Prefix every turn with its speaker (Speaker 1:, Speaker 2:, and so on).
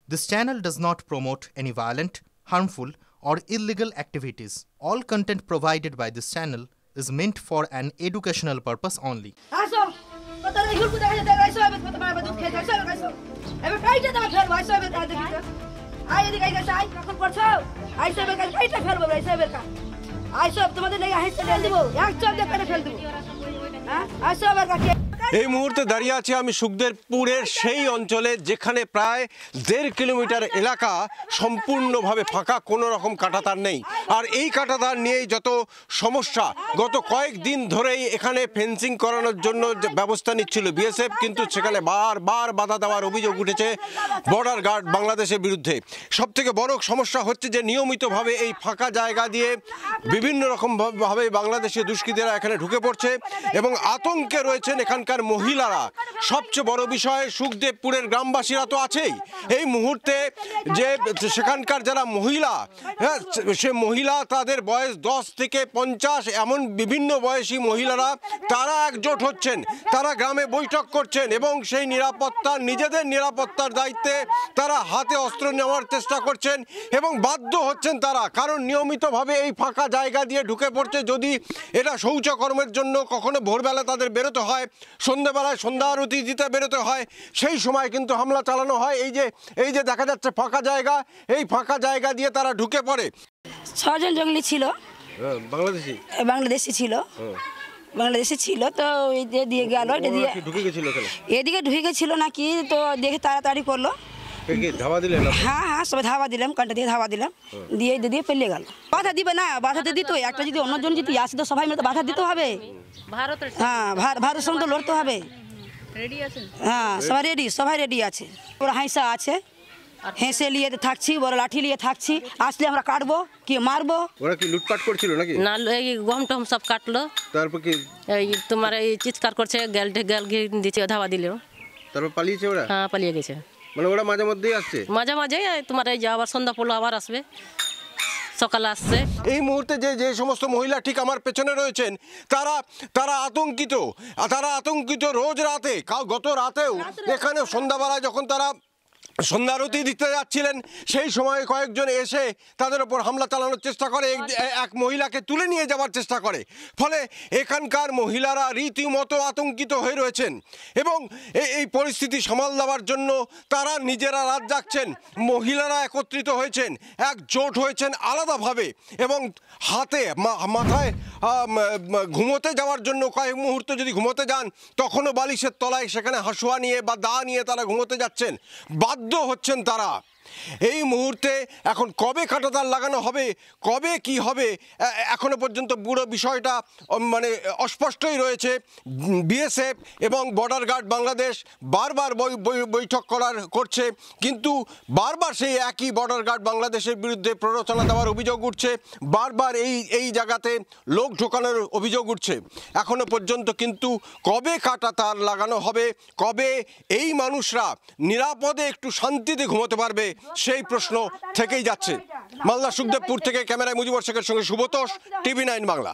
Speaker 1: This channel does not promote any violent, harmful, or illegal activities. All content provided by this channel is meant for an educational purpose only.
Speaker 2: এই মুহূর্তে দাঁড়িয়ে আছি আমি সুখদেবপুরের সেই অঞ্চলে যেখানে প্রায় 1.5 কিলোমিটার এলাকা সম্পূর্ণভাবে ফাঁকা, কোনো রকম কাঁটাতার নেই। আর এই কাঁটাতার নিয়েই যত সমস্যা, গত কয়েকদিন ধরেই এখানে ফেন্সিং করানোর জন্য ব্যবস্থা নিচ্ছিল বিএসএফ, কিন্তু সেখানে বারবার বাধা দেওয়ার অভিযোগ উঠেছে বর্ডার গার্ড বাংলাদেশের বিরুদ্ধে। সবথেকে বড় সমস্যা হচ্ছে যে নিয়মিতভাবে এই ফাঁকা জায়গা দিয়ে বিভিন্ন রকমভাবে বাংলাদেশি দুষ্কৃতীরা এখানে ঢুকে পড়ছে এবং আতঙ্কে রয়েছেন এখানকার মহিলারা। সবচেয়ে বড় বিষয়, সুখদেবপুরের গ্রামবাসীরা তো আছেই, এই মুহূর্তে যে সেখানকার যারা মহিলা, সে মহিলা তাদের বয়স 10 থেকে 50, এমন বিভিন্ন বয়সী মহিলারা তারা একজোট হচ্ছেন, তারা গ্রামে বৈঠক করছেন এবং সেই নিজেদের নিরাপত্তার দায়িত্বে তারা হাতে অস্ত্র নেওয়ার চেষ্টা করছেন এবং বাধ্য হচ্ছেন তারা, কারণ নিয়মিতভাবে এই ফাঁকা জায়গা দিয়ে ঢুকে পড়ছে। যদি এটা শৌচকর্মের জন্য কখনো ভোরবেলা তাদের বেরোতে হয়, সন্ধ্যাবেলায় সন্ধ্যা আরতি দিতে বেরোতে হয়, সেই সময় কিন্তু হামলা চালানো হয়। এই যে দেখা যাচ্ছে ফাঁকা জায়গা, এই ফাঁকা জায়গা দিয়ে তারা ঢুকে পড়ে।
Speaker 3: 6 জন জঙ্গলি ছিল, বাংলাদেশি ছিল, তো এই দিয়ে গেল, এদিকে ঢুকে গেছিল নাকি, তো দেখে তাড়াতাড়ি করলো। হ্যাঁ, সবাই ধাবা দিলাম, কানটা দিয়ে ধাবা দিলাম, দিয়ে পেলে গেল। বাধা দিবে না, বাধা দিত একটা, যদি অন্যজন যদি আসে তো সবাই মিলে বাধা দিতে হবে। হ্যাঁ, ভারতের সঙ্গে তো লড়তে হবে। হ্যাঁ, সবাই রেডি আছে। ওরা হাইসা আছে, হেসে নিয়ে থাকছি, বড় লাঠি নিয়ে থাকছি, আসলে আমরা কাটবো কি মারবো।
Speaker 2: ওরা কি লুটপাট করছিল নাকি?
Speaker 4: না, এই গম টম সব কাটলো,
Speaker 2: তারপর কি
Speaker 4: এই তোমার এই চিৎকার করছে, গ্যাল দিচ্ছে, ধাবা দিল,
Speaker 2: তারপর পালিয়েছে ওরা?
Speaker 4: হ্যাঁ, পালিয়ে গেছে।
Speaker 2: মানে ওরা মাঝে মধ্যেই আসছে?
Speaker 4: মাঝে তোমার এই যে আবার সন্ধ্যা পড়লো, আবার আসবে, সকালে আসছে।
Speaker 2: এই মুহূর্তে যে সমস্ত মহিলা ঠিক আমার পেছনে রয়েছেন, তারা আতঙ্কিত রোজ রাতে, গত রাতেও এখানে সন্ধ্যাবেলায় যখন তারা সন্ধ্যা আরতি দিতে যাচ্ছিলেন, সেই সময় কয়েকজন এসে তাদের ওপর হামলা চালানোর চেষ্টা করে, এক মহিলাকে তুলে নিয়ে যাওয়ার চেষ্টা করে। ফলে এখানকার মহিলারা রীতিমতো আতঙ্কিত হয়ে রয়েছেন এবং এই পরিস্থিতি সামাল দেওয়ার জন্য তারা নিজেরা রাত জাগছেন। মহিলারা একত্রিত হয়েছেন, একজোট হয়েছেন আলাদাভাবে এবং মাথায় ঘুমোতে যাওয়ার জন্য কয়েক মুহূর্ত যদি ঘুমোতে যান, তখনও বালিশের তলায় সেখানে হাসুয়া নিয়ে বা দা নিয়ে তারা ঘুমোতে যাচ্ছেন, বাধ্য হচ্ছেন তারা। এই মুহূর্তে এখন কবে কাঁটাতার লাগানো হবে, কবে কি হবে, এখনো পর্যন্ত পুরো বিষয়টা মানে অস্পষ্টই রয়েছে। বিএসএফ এবং বর্ডার গার্ড বাংলাদেশ বারবার বৈঠক করছে, কিন্তু বারবার সেই একই বর্ডার গার্ড বাংলাদেশের বিরুদ্ধে প্ররোচনা দেওয়ার অভিযোগ উঠছে, বারবার এই জায়গাতে লোক ঢোকানোর অভিযোগ উঠছে। এখনো পর্যন্ত কিন্তু কবে কাঁটাতার লাগানো হবে, কবে এই মানুষরা নিরাপদে একটু শান্তিতে ঘুমোতে পারবে, সেই প্রশ্ন থেকেই যাচ্ছে। মালদা সুখদেবপুর থেকে ক্যামেরায় মুজিবুর শেখের সঙ্গে সুব্রত, টিভি 9 বাংলা।